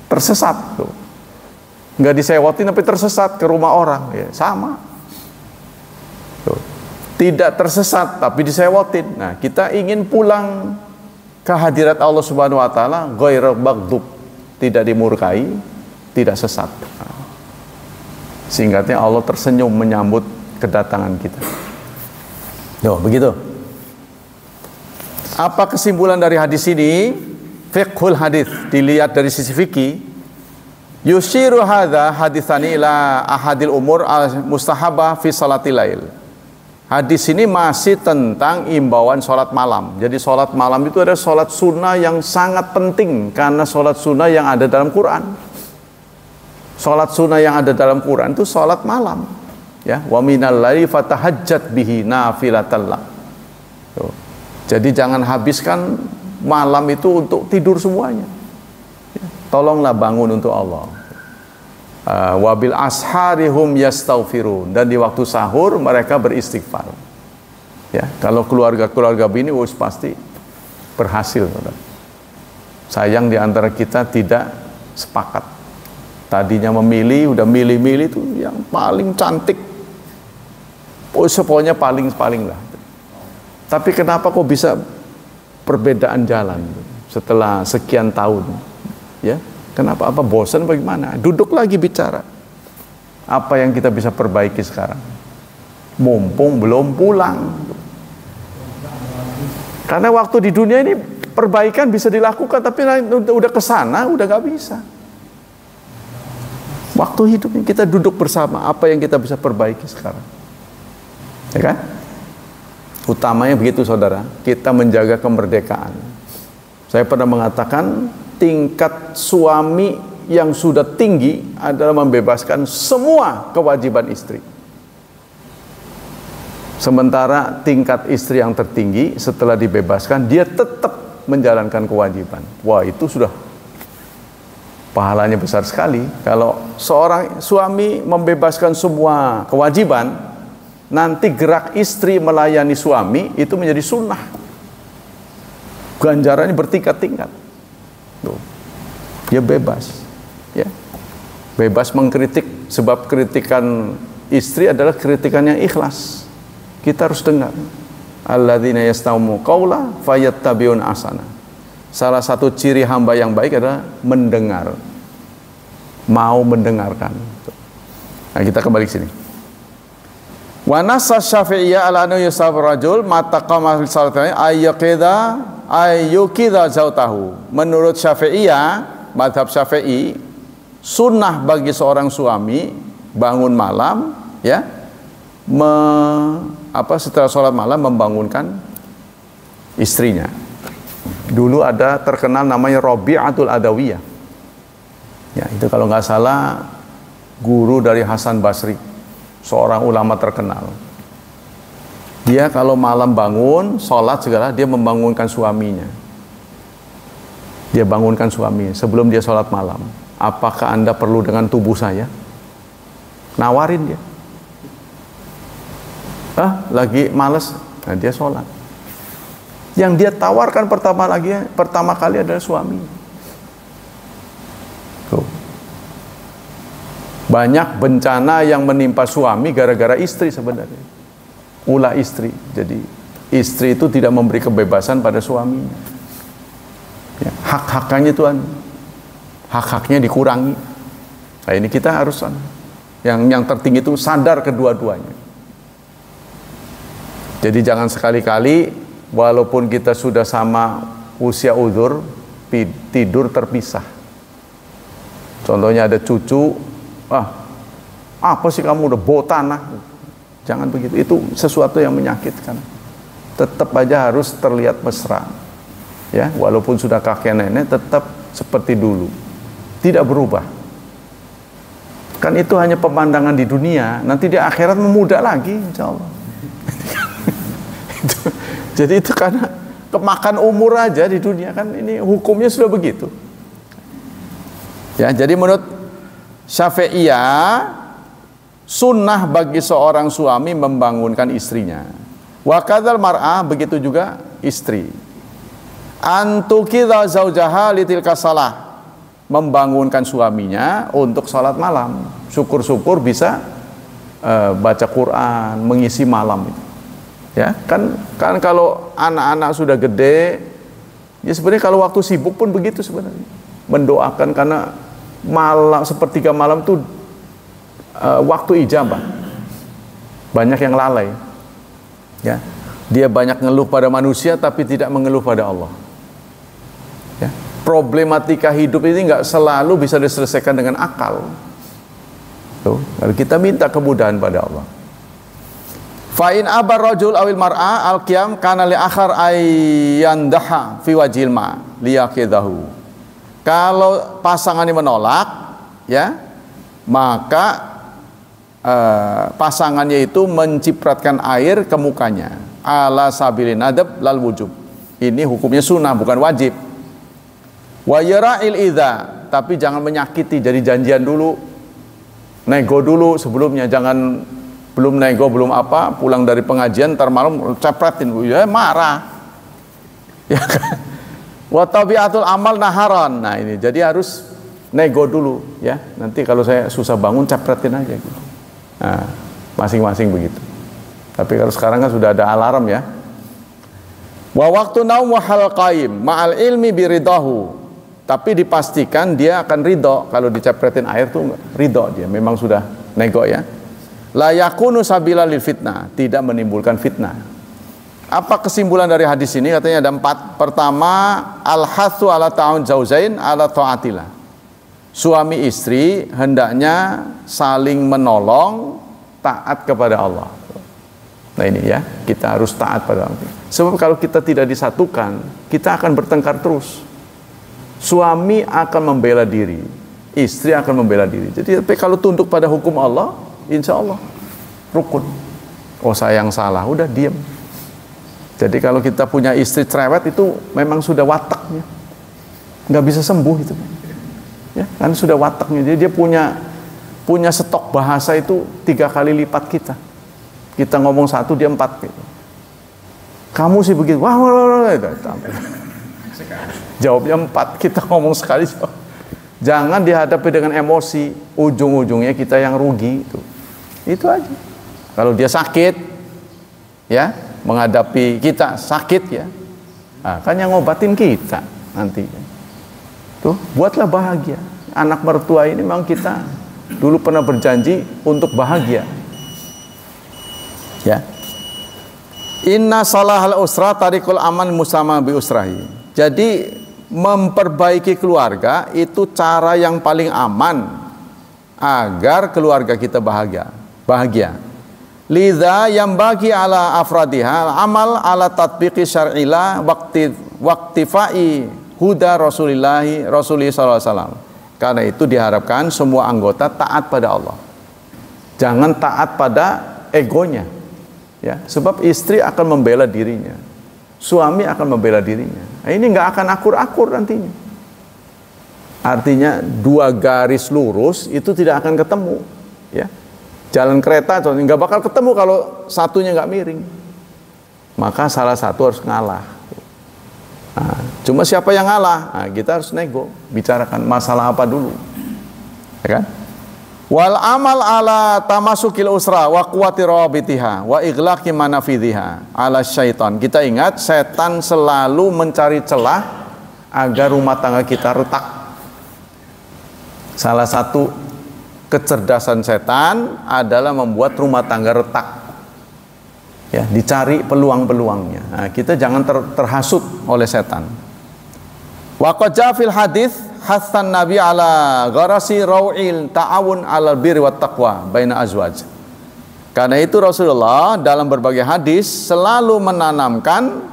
tersesat tuh. Enggak disewotin tapi tersesat ke rumah orang, ya sama. Tuh. Tidak tersesat tapi disewotin. Nah, kita ingin pulang ke hadirat Allah Subhanahu wa taala ghairil maghdub, tidak dimurkai, tidak sesat. Nah, singkatnya Allah tersenyum menyambut kedatangan kita. Yo, begitu. Apa kesimpulan dari hadis ini? Fiqhul hadis, dilihat dari sisi fikih. Yushiru hadza haditsani ila ahadil umur al mustahabah fi salatil lail. Hadis ini masih tentang imbauan sholat malam. Jadi sholat malam itu ada sholat sunnah yang sangat penting, karena sholat sunnah yang ada dalam Quran. Sholat sunnah yang ada dalam Quran itu sholat malam. Ya, wa minal laili fatahajjat bihi nafilatan lak. Jadi jangan habiskan malam itu untuk tidur semuanya. Ya, tolonglah bangun untuk Allah. Wabil asharihum yastaghfirun, dan di waktu sahur mereka beristighfar. Ya, kalau keluarga bini pasti berhasil. Sayang di antara kita tidak sepakat. Tadinya memilih, udah milih-milih itu yang paling cantik. Pokoknya paling lah. Tapi kenapa kok bisa perbedaan jalan setelah sekian tahun? Ya. Kenapa? Apa bosan bagaimana? Duduk lagi bicara. Apa yang kita bisa perbaiki sekarang? Mumpung belum pulang. Karena waktu di dunia ini perbaikan bisa dilakukan, tapi udah kesana udah gak bisa. Waktu hidup ini kita duduk bersama, apa yang kita bisa perbaiki sekarang? Ya kan? Utamanya begitu saudara, kita menjaga kemerdekaan. Saya pernah mengatakan, tingkat suami yang sudah tinggi adalah membebaskan semua kewajiban istri. Sementara tingkat istri yang tertinggi setelah dibebaskan, dia tetap menjalankan kewajiban. Wah, itu sudah pahalanya besar sekali. Kalau seorang suami membebaskan semua kewajiban, nanti gerak istri melayani suami itu menjadi sunnah. Ganjarannya bertingkat-tingkat. Tuh. Dia bebas, ya, bebas mengkritik, sebab kritikan istri adalah kritikan yang ikhlas. Kita harus dengar. Alladzina yastami'una qaula fayattabi'una ahsana. Salah satu ciri hamba yang baik adalah mendengar, mau mendengarkan. Nah, kita kembali ke sini. Wa nassa Syafi'iyya ala anna yusaf rajul mataqama fil salati ayyukidha zautahu. Menurut Syafi'iyah, mazhab Syafi'i, sunnah bagi seorang suami bangun malam, ya, setelah sholat malam membangunkan istrinya. Dulu ada terkenal namanya Rabi'atul Adawiyah. Ya, itu kalau nggak salah guru dari Hasan Basri, seorang ulama terkenal. Dia kalau malam bangun, sholat segala, dia membangunkan suaminya. Dia bangunkan suaminya sebelum dia sholat malam. Apakah Anda perlu dengan tubuh saya? Nawarin dia. Lagi males, nah dia sholat. Yang dia tawarkan pertama kali adalah suami. Tuh. Banyak bencana yang menimpa suami gara-gara istri sebenarnya. Ulah istri. Jadi istri itu tidak memberi kebebasan pada suaminya. Ya, hak-haknya Tuhan, hak-haknya dikurangi. Nah, ini kita harus yang tertinggi itu sadar kedua-duanya. Jadi jangan sekali-kali walaupun kita sudah sama usia uzur, tidur terpisah. Contohnya ada cucu, apa sih kamu udah bawa tanah? Jangan begitu, itu sesuatu yang menyakitkan. Tetap aja harus terlihat mesra. Ya, walaupun sudah kakek nenek tetap seperti dulu. Tidak berubah. Kan itu hanya pemandangan di dunia, nanti di akhirat memuda lagi insyaallah. Jadi itu karena kemakan umur aja di dunia, kan ini hukumnya sudah begitu. Ya, jadi menurut Syafi'iyah sunnah bagi seorang suami membangunkan istrinya. Wa kadzal mar'ah, begitu juga istri. Antuqidha zaujaha litilka salah, membangunkan suaminya untuk salat malam. Syukur-syukur bisa baca Quran, mengisi malam itu. Ya, kan kalau anak-anak sudah gede, ya sebenarnya kalau waktu sibuk pun begitu sebenarnya. Mendoakan karena malam, sepertiga malam tuh waktu ijabah. Banyak yang lalai. Ya. Dia banyak ngeluh pada manusia tapi tidak mengeluh pada Allah. Ya. Problematika hidup ini nggak selalu bisa diselesaikan dengan akal. Tuh, kalau kita minta kemudahan pada Allah. Fa in abar rajul awil mar'a al-qiyam kana li akhar ayyandaha fi wajhil ma liyaqidahu. Kalau pasangannya menolak, ya, maka pasangannya itu mencipratkan air ke mukanya ala sabilin adab lal wujub. Ini hukumnya sunnah, bukan wajib. Wa yara'il idza, tapi jangan menyakiti. Jadi janjian dulu, nego dulu sebelumnya, jangan belum nego belum apa, pulang dari pengajian ntar malam cepretin, ya marah. Ya kan? Wa tabiatul amal naharon. Nah ini jadi harus nego dulu, ya. Nanti kalau saya susah bangun cepretin aja gitu. Nah, masing-masing begitu. Tapi kalau sekarang kan sudah ada alarm, ya. Wa waktu naum wa hal qaim ma'al ilmi biridahu. Tapi dipastikan dia akan ridho kalau dicepretin air tuh ridho dia, memang sudah nego, ya. La yakunu sabila lil fitnah, tidak menimbulkan fitnah. Apa kesimpulan dari hadis ini? Katanya ada 4. Pertama, al-hathu ala ta'un zaujain ala ta'atillah. Suami istri hendaknya saling menolong, taat kepada Allah. Nah ini, ya, kita harus taat pada Allah. Sebab kalau kita tidak disatukan, kita akan bertengkar terus. Suami akan membela diri, istri akan membela diri. Jadi kalau tunduk pada hukum Allah, insya Allah rukun. Oh saya yang salah, udah diam. Jadi kalau kita punya istri cerewet itu memang sudah wataknya, nggak bisa sembuh itu. Ya, kan sudah wataknya. Jadi dia punya stok bahasa itu 3 kali lipat kita. Kita ngomong 1, dia 4 gitu. Kamu sih begitu. Wah, jawabnya 4, kita ngomong sekali. Jangan dihadapi dengan emosi, ujung-ujungnya kita yang rugi itu. Itu aja. Kalau dia sakit, ya, menghadapi kita sakit, ya. Nah, kan yang ngobatin kita nanti. Tuh, buatlah bahagia. Anak mertua ini memang kita dulu pernah berjanji untuk bahagia. Ya. Inna salahal usra tarikul aman musama bi usrahi. Jadi memperbaiki keluarga itu cara yang paling aman agar keluarga kita bahagia. Lidza yang bagi ala afradiha amal ala tatbiqi syar'ila waqtifai huda Rasulullah sallallahu alaihi wasallam. Karena itu diharapkan semua anggota taat pada Allah. Jangan taat pada egonya. Ya, sebab istri akan membela dirinya. Suami akan membela dirinya. Nah, ini nggak akan akur-akur nantinya. Artinya dua garis lurus itu tidak akan ketemu. Ya. Jalan kereta nggak bakal ketemu kalau satunya nggak miring. Maka salah satu harus ngalah. Nah, cuma siapa yang ngalah? Nah, kita harus nego, bicarakan masalah apa dulu, ya kan? Wal amal ala tamasukil usra wa quwwati rabitiha wa ighlaqi manafidhiha ala syaitan. Kita ingat setan selalu mencari celah agar rumah tangga kita retak. Salah satu kecerdasan setan adalah membuat rumah tangga retak. Ya, dicari peluang-peluangnya. Nah, kita jangan terhasut oleh setan. Wa qad jaa fil hadits hasan Nabi ala gharasi rau'il ta'awun 'alal birri wat taqwa baina azwaj. Karena itu Rasulullah dalam berbagai hadis selalu menanamkan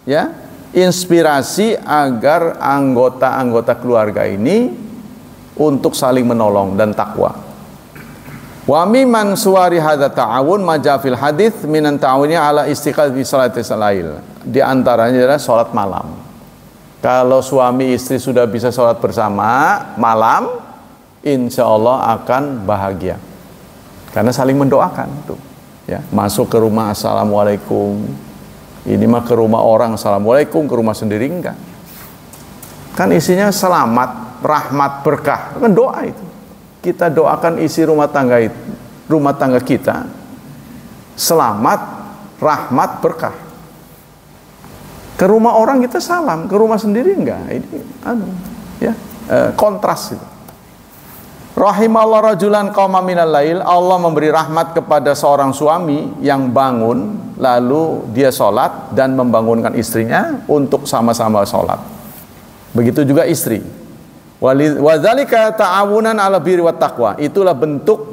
ya inspirasi agar anggota-anggota keluarga ini untuk saling menolong dan takwa. Wa mimman suwari hadza ta'awun majafil hadits minan ta'awuni ala istiqal fi salatis lail. Di antaranya adalah salat malam. Kalau suami istri sudah bisa salat bersama malam, insya Allah akan bahagia. Karena saling mendoakan tuh. Ya, masuk ke rumah assalamualaikum. Ini mah ke rumah orang assalamualaikum, ke rumah sendiri enggak. Kan isinya selamat, rahmat, berkah. Kan doa itu. Kita doakan isi rumah tangga kita selamat, rahmat, berkah. Ke rumah orang kita salam, ke rumah sendiri enggak. Ini kontras itu. Rahimallahu rajulan qama minal lail. Allah memberi rahmat kepada seorang suami yang bangun lalu dia sholat dan membangunkan istrinya untuk sama-sama sholat. Begitu juga istri. Wadzalika ta'awunan 'ala birri wat taqwa. Itulah bentuk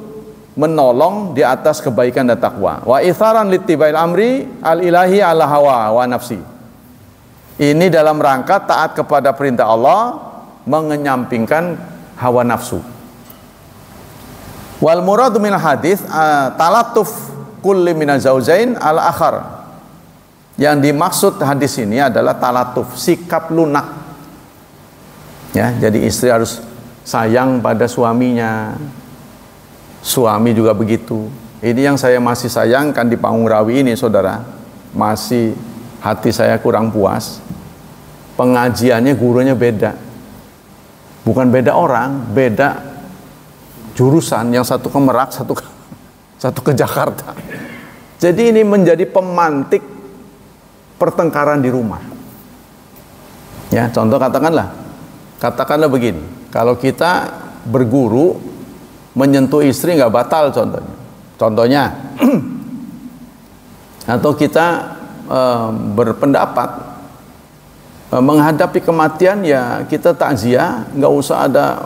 menolong di atas kebaikan dan takwa. Wa itharan littibail amri al-ilahi 'ala hawa wa nafsi. Ini dalam rangka taat kepada perintah Allah, mengenyampingkan hawa nafsu. Wal muradu min hadis talatuf kulli minaz zaujain al akhar. Yang dimaksud hadis ini adalah talatuf, sikap lunak. Ya, jadi istri harus sayang pada suaminya. Suami juga begitu. Ini yang saya masih sayangkan di Panggung Rawi ini, saudara. Masih hati saya kurang puas. Pengajiannya gurunya beda. Bukan beda orang, beda jurusan. Yang satu ke Merak, satu ke Jakarta. Jadi ini menjadi pemantik pertengkaran di rumah. Ya, contoh katakanlah begini. Kalau kita berguru menyentuh istri nggak batal contohnya. Atau kita berpendapat menghadapi kematian ya kita takziah, nggak usah ada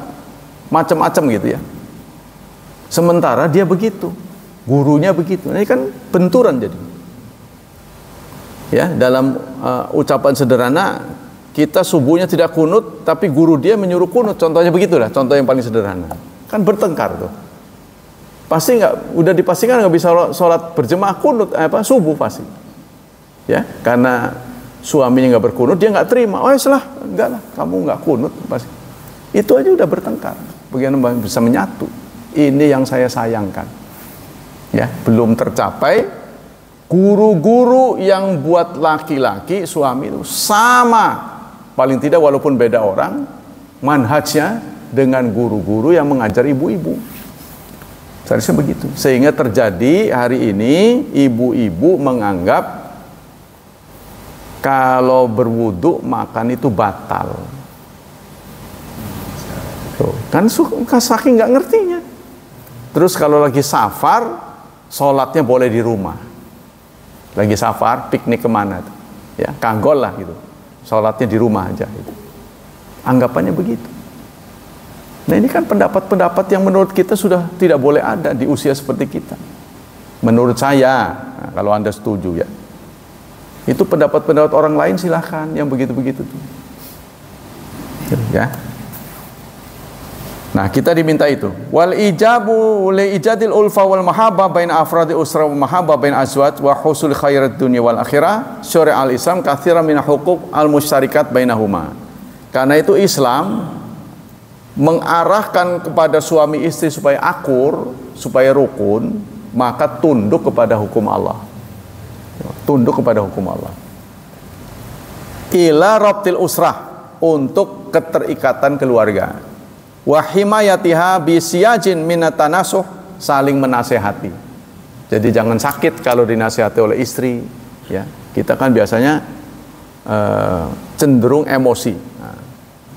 macam-macam gitu ya. Sementara dia begitu, gurunya begitu. Ini kan benturan jadi. Ya, dalam ucapan sederhana, kita subuhnya tidak kunut, tapi guru dia menyuruh kunut. Contohnya begitulah, contoh yang paling sederhana. Kan bertengkar tuh. Pasti udah dipastikan nggak bisa sholat berjemaah kunut subuh pasti. Ya, karena suaminya nggak berkunut, dia nggak terima. Oh ya salah, enggak lah, kamu nggak kunut pasti. Itu aja udah bertengkar. Bagaimana bisa menyatu? Ini yang saya sayangkan. Ya, belum tercapai. Guru-guru yang buat laki-laki suami itu sama, paling tidak walaupun beda orang, manhajnya dengan guru-guru yang mengajar ibu-ibu. Seharusnya begitu. Sehingga terjadi hari ini ibu-ibu menganggap kalau berwudu makan itu batal. Tuh, kan saking nggak ngertinya. Terus kalau lagi safar, sholatnya boleh di rumah. Lagi safar, piknik kemana? Tuh? Ya, kanggol lah gitu. Sholatnya di rumah aja. Gitu. Anggapannya begitu. Nah ini kan pendapat-pendapat yang menurut kita sudah tidak boleh ada di usia seperti kita. Menurut saya, nah, kalau Anda setuju ya, itu pendapat-pendapat orang lain silahkan yang begitu-begitu tuh. Ya. Nah kita diminta itu. Wal ijabu li ijadil ulfa wal mahabbah bain afradi usra wa mahabbah bain azwaj wa husul khairat dunya wal akhirah syari'al Islam katsiran min huquq al mushtarikat bainahuma. Karena itu Islam mengarahkan kepada suami istri supaya akur, supaya rukun, maka tunduk kepada hukum Allah. Tunduk kepada hukum Allah. Ila rabtil usrah, untuk keterikatan keluarga. Wa himayatiha bisiyajin minatanasuh, saling menasehati. Jadi jangan sakit kalau dinasehati oleh istri, ya. Kita kan biasanya cenderung emosi.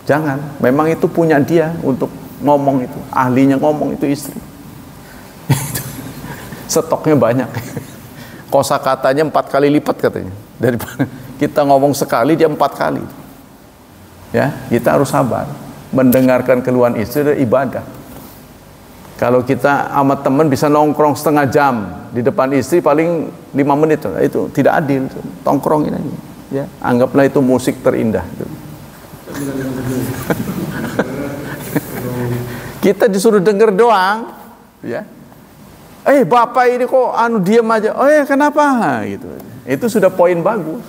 Jangan, memang itu punya dia untuk ngomong itu, ahlinya ngomong itu istri. Stoknya banyak. Kosakatanya 4 kali lipat katanya. Daripada kita ngomong sekali dia 4 kali. Ya, kita harus sabar. Mendengarkan keluhan istri adalah ibadah. Kalau kita sama teman bisa nongkrong setengah jam di depan istri paling 5 menit, itu tidak adil. Tongkrongin aja. Ya, anggaplah itu musik terindah. Kita disuruh denger doang, ya. Bapak ini kok diam aja. Kenapa? Gitu. Itu sudah poin bagus.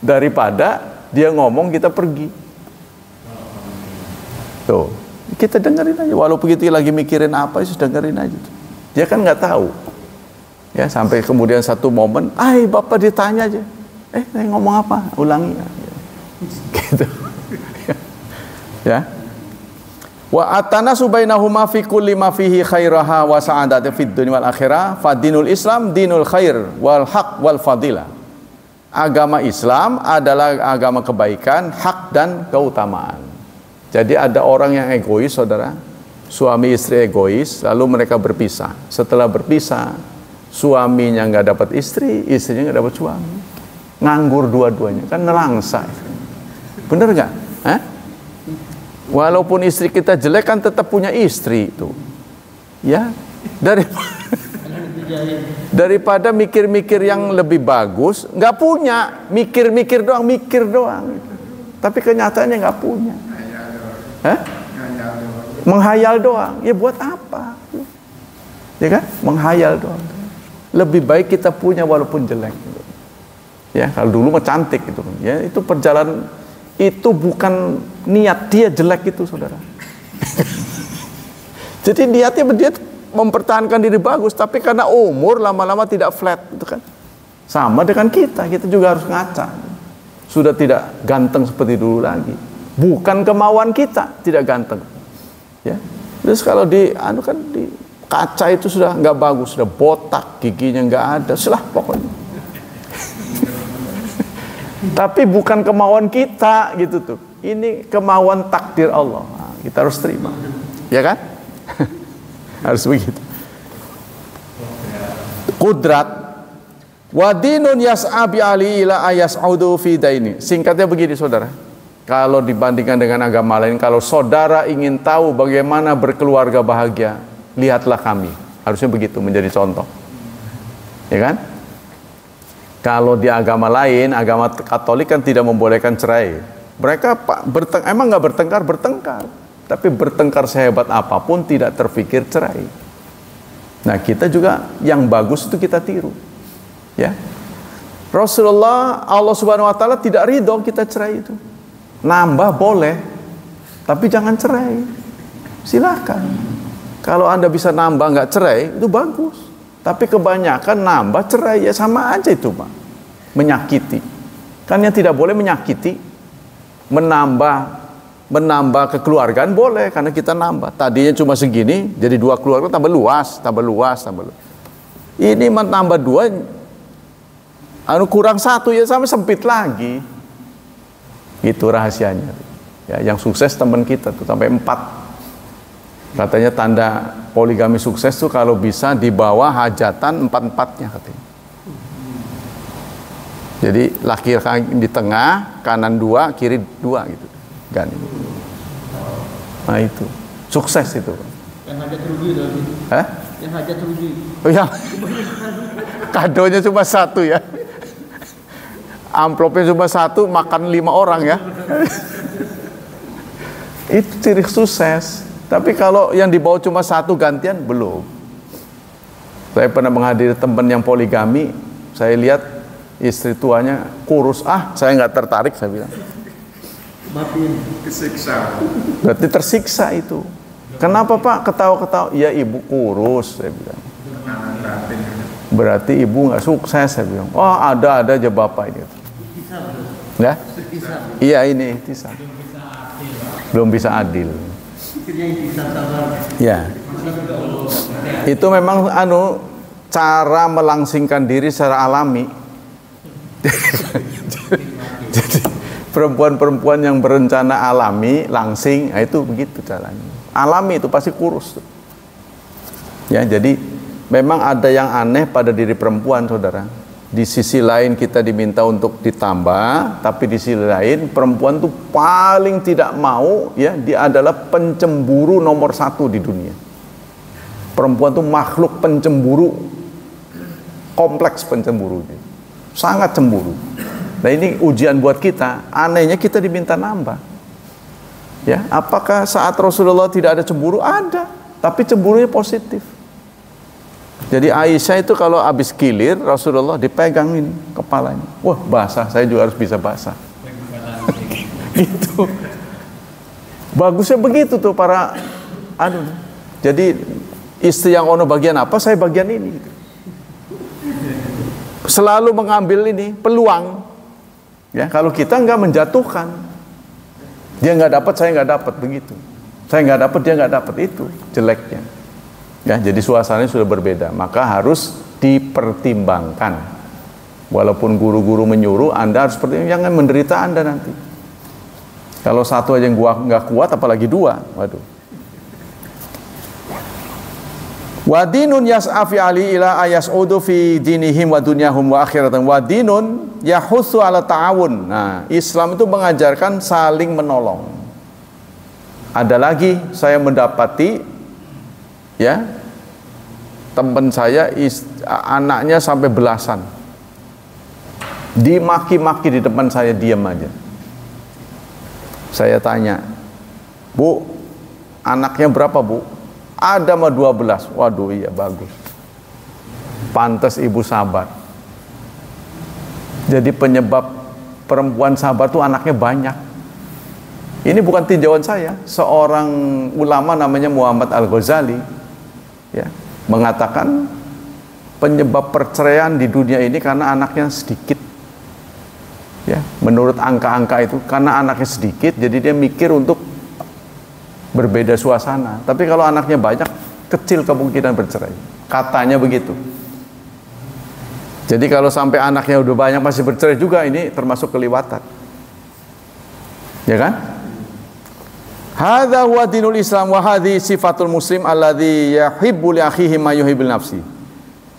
Daripada dia ngomong kita pergi. Tuh, kita dengerin aja. Walaupun kita lagi mikirin apa, sudah dengerin aja. Dia kan nggak tahu. Ya, sampai kemudian satu momen, Bapak ditanya aja. Saya ngomong apa? Ulangi. Gitu. Ya. Wa atanasu bainahuma fi kulli ma fihi khairaha wa sa'adati fid dunya wal akhirah fa dinul Islam dinul khair wal haq wal fadilah. Agama Islam adalah agama kebaikan, hak dan keutamaan. Jadi ada orang yang egois, saudara. Suami istri egois, lalu mereka berpisah. Setelah berpisah, suaminya nggak dapat istri, istrinya nggak dapat suami. Nganggur dua-duanya, kan nelangsa. Bener nggak? Walaupun istri kita jelek kan tetap punya istri itu, ya. Daripada mikir-mikir yang lebih bagus, nggak punya, mikir-mikir doang, mikir doang. Tapi kenyataannya nggak punya. Menghayal doang, ya buat apa? Ya kan? Menghayal doang. Lebih baik kita punya walaupun jelek. Ya, kalau dulu mah cantik gitu. Ya, itu perjalanan. Itu bukan niat dia jelek itu, saudara. Jadi niatnya dia mempertahankan diri bagus, tapi karena umur lama-lama tidak flat, itu kan. Sama dengan kita juga harus ngaca. Sudah tidak ganteng seperti dulu lagi. Bukan kemauan kita tidak ganteng. Ya. Terus kalau di kaca itu sudah nggak bagus, sudah botak, giginya nggak ada, selah pokoknya. Tapi bukan kemauan kita gitu tuh. Ini kemauan takdir Allah. Nah, kita harus terima. Ya kan? Harus begitu. Qudrat wa dinun yas'abi ali ila ayas'udu fi daini. Singkatnya begini, saudara. Kalau dibandingkan dengan agama lain, kalau saudara ingin tahu bagaimana berkeluarga bahagia, lihatlah kami. Harusnya begitu menjadi contoh. Ya kan? Kalau di agama lain, agama Katolik kan tidak membolehkan cerai. Mereka emang nggak bertengkar, tapi bertengkar sehebat apapun tidak terfikir cerai. Nah kita juga yang bagus itu kita tiru, ya. Rasulullah, Allah Subhanahu Wa Taala tidak ridho kita cerai itu. Nambah boleh, tapi jangan cerai. Silakan. Kalau Anda bisa nambah nggak cerai, itu bagus. Tapi kebanyakan nambah cerai, ya sama aja itu, Pak. Menyakiti. Kan yang tidak boleh menyakiti. Menambah kekeluargaan boleh, karena kita nambah. Tadinya cuma segini, jadi 2 keluarga tambah luas. Ini menambah 2, kurang 1 ya sama sempit lagi. Itu rahasianya. Ya, yang sukses teman kita tuh sampai 4. Katanya tanda poligami sukses tuh kalau bisa di bawah hajatan 4-4-nya katanya. Jadi laki di tengah, kanan 2, kiri 2 gitu. Kan. Nah itu Sukses itu. Yang hajat rugi tadi. Hah? Yang hajat rugi. Oh ya. Kadonya cuma satu ya. Amplopnya cuma satu, makan 5 orang ya. Itu ciri sukses. Tapi kalau yang dibawa cuma satu gantian, belum. Saya pernah menghadiri teman yang poligami, saya lihat istri tuanya kurus. Saya nggak tertarik, saya bilang. Batin. Kesiksa. Berarti tersiksa itu. Kenapa Pak ketawa-ketawa? Ya ibu kurus, saya bilang. Berarti ibu nggak sukses, saya bilang. Oh ada aja bapak ini. Ya? Iya ini ikhtisar. Belum bisa adil. Ya. Itu memang cara melangsingkan diri secara alami. Jadi perempuan-perempuan yang berencana alami langsing, itu begitu caranya. Alami itu pasti kurus. Ya, jadi memang ada yang aneh pada diri perempuan, saudara. Di sisi lain kita diminta untuk ditambah, tapi di sisi lain perempuan tuh paling tidak mau, ya, dia adalah pencemburu nomor 1 di dunia. Perempuan tuh makhluk pencemburu, kompleks pencemburu, sangat cemburu. Nah ini ujian buat kita. Anehnya kita diminta nambah. Ya, apakah saat Rasulullah tidak ada cemburu? Ada, tapi cemburunya positif. Jadi Aisyah itu kalau habis kilir, Rasulullah dipegangin kepalanya. Wah, basah, saya juga harus bisa basah. Gitu. Bagusnya begitu tuh para Jadi istri yang ono bagian apa, saya bagian ini. Selalu mengambil ini peluang. Ya, kalau kita nggak menjatuhkan, dia nggak dapat, saya nggak dapat, begitu. Saya nggak dapat, dia nggak dapat, itu jeleknya. Ya, jadi suasananya sudah berbeda, maka harus dipertimbangkan. Walaupun guru-guru menyuruh, Anda harus seperti ini, jangan menderita Anda nanti. Kalau satu aja yang nggak kuat, apalagi 2, waduh. Wadinun yas'afi ali ila ayas'udu fi dinihim wa dunyahum wa akhiratan. Wadinun yahutsu ala ta'awun. Nah, Islam itu mengajarkan saling menolong. Ada lagi saya mendapati, ya, teman saya anaknya sampai belasan, dimaki-maki di depan saya, diam aja. Saya tanya, Bu, anaknya berapa Bu? Ada mah 12. Waduh, iya bagus. Pantas ibu sabar. Jadi penyebab perempuan sabar tuh anaknya banyak. Ini bukan tinjauan saya. Seorang ulama namanya Muhammad Al-Ghazali, ya, mengatakan penyebab perceraian di dunia ini karena anaknya sedikit. Ya, menurut angka-angka itu karena anaknya sedikit, jadi dia mikir untuk berbeda suasana. Tapi kalau anaknya banyak, kecil kemungkinan bercerai. Katanya begitu. Jadi kalau sampai anaknya udah banyak masih bercerai juga, ini termasuk keliwatan. Ya kan? Hadza huwa dinul Islam wa hadhi sifatul muslim alladzi yuhibbu li akhihi ma yuhibbu nafsi.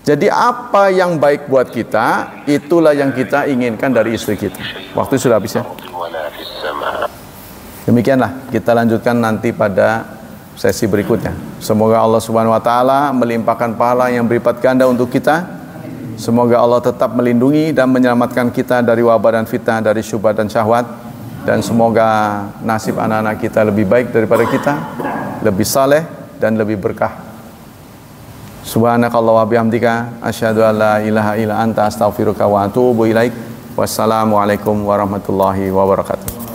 Jadi apa yang baik buat kita, itulah yang kita inginkan dari istri kita. Waktu sudah habis ya. Demikianlah, kita lanjutkan nanti pada sesi berikutnya. Semoga Allah Subhanahu wa taala melimpahkan pahala yang berlipat ganda untuk kita. Semoga Allah tetap melindungi dan menyelamatkan kita dari wabah dan fitnah, dari syubhat dan syahwat. Dan semoga nasib anak-anak kita lebih baik daripada kita, lebih saleh dan lebih berkah. Subhanakallah wa bihamdika asyhadu an la ilaha illa anta astaghfiruka wa atubu ilaik. Wassalamualaikum warahmatullahi wabarakatuh.